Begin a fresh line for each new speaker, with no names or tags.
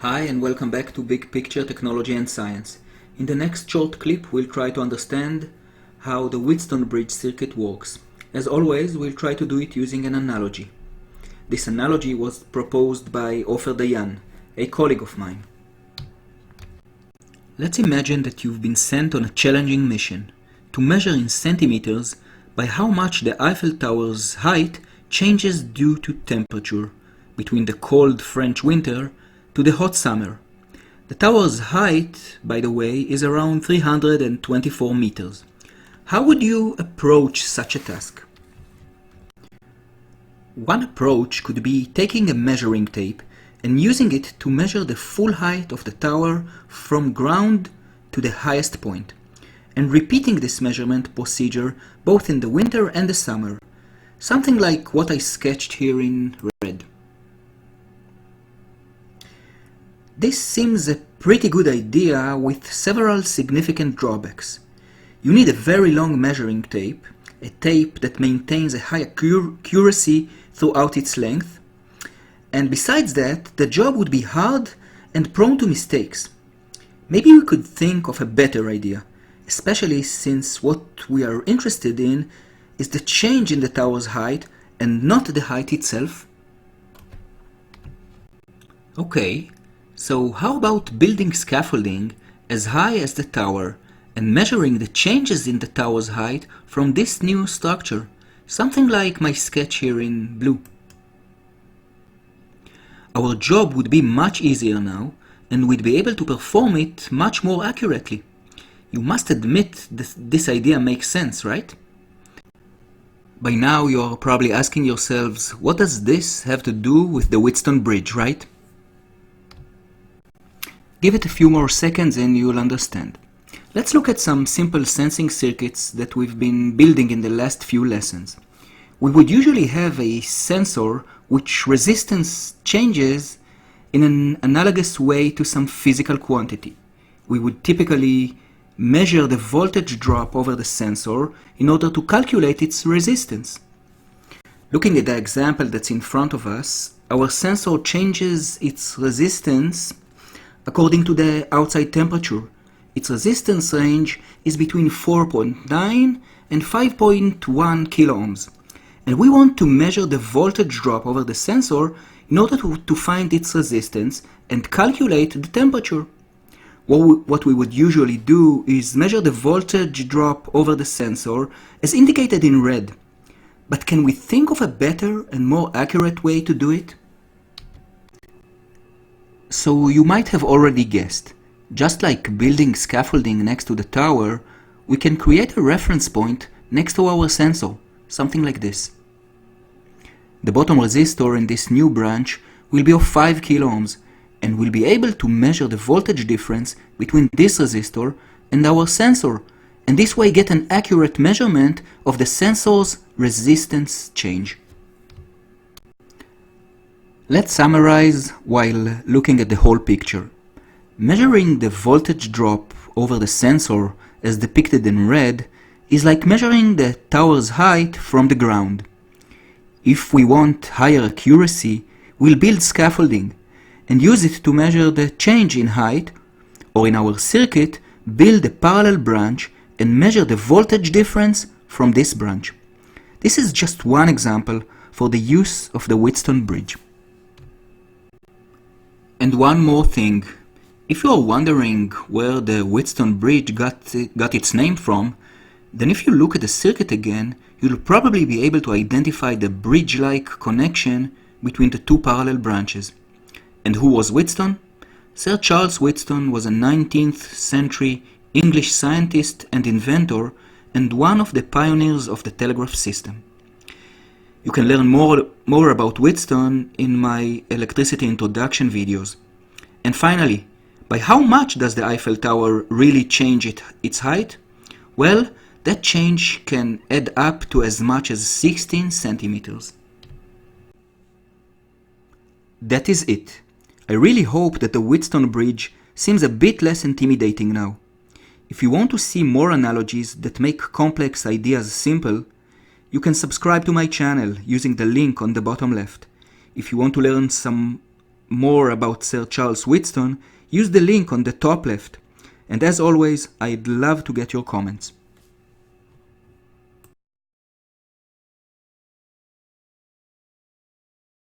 Hi and welcome back to Big Picture Technology and Science. In the next short clip we'll try to understand how the Wheatstone bridge circuit works. As always, we'll try to do it using an analogy. This analogy was proposed by Ofer Dayan, a colleague of mine. Let's imagine that you've been sent on a challenging mission to measure in centimeters by how much the Eiffel Tower's height changes due to temperature between the cold French winter to the hot summer. The tower's height, by the way, is around 324 meters. How would you approach such a task? One approach could be taking a measuring tape and using it to measure the full height of the tower from ground to the highest point, and repeating this measurement procedure both in the winter and the summer, something like what I sketched here in red. This seems a pretty good idea with several significant drawbacks. You need a very long measuring tape, a tape that maintains a high accuracy throughout its length, and besides that, the job would be hard and prone to mistakes. Maybe we could think of a better idea, especially since what we are interested in is the change in the tower's height and not the height itself. Okay. So how about building scaffolding as high as the tower and measuring the changes in the tower's height from this new structure, something like my sketch here in blue. Our job would be much easier now, and we'd be able to perform it much more accurately. You must admit this idea makes sense, right? By now you're probably asking yourselves, what does this have to do with the Wheatstone bridge, right? Give it a few more seconds and you'll understand. Let's look at some simple sensing circuits that we've been building in the last few lessons. We would usually have a sensor which resistance changes in an analogous way to some physical quantity. We would typically measure the voltage drop over the sensor in order to calculate its resistance. Looking at the example that's in front of us, our sensor changes its resistance according to the outside temperature. Its resistance range is between 4.9 and 5.1 kiloohms. And we want to measure the voltage drop over the sensor in order to find its resistance and calculate the temperature. What we would usually do is measure the voltage drop over the sensor as indicated in red. But can we think of a better and more accurate way to do it? So you might have already guessed, just like building scaffolding next to the tower, we can create a reference point next to our sensor, something like this. The bottom resistor in this new branch will be of 5 kiloohms, and we'll be able to measure the voltage difference between this resistor and our sensor, and this way get an accurate measurement of the sensor's resistance change. Let's summarize while looking at the whole picture. Measuring the voltage drop over the sensor as depicted in red is like measuring the tower's height from the ground. If we want higher accuracy, we'll build scaffolding and use it to measure the change in height, or in our circuit, build a parallel branch and measure the voltage difference from this branch. This is just one example for the use of the Wheatstone bridge. And one more thing, if you are wondering where the Wheatstone bridge got its name from, then if you look at the circuit again, you'll probably be able to identify the bridge-like connection between the two parallel branches. And who was Wheatstone? Sir Charles Wheatstone was a 19th century English scientist and inventor and one of the pioneers of the telegraph system. You can learn more about Wheatstone in my electricity introduction videos. And finally, by how much does the Eiffel Tower really change its height? Well, that change can add up to as much as 16 centimeters. That is it. I really hope that the Wheatstone bridge seems a bit less intimidating now. If you want to see more analogies that make complex ideas simple, you can subscribe to my channel using the link on the bottom left. If you want to learn some more about Sir Charles Wheatstone, use the link on the top left. And as always, I'd love to get your comments.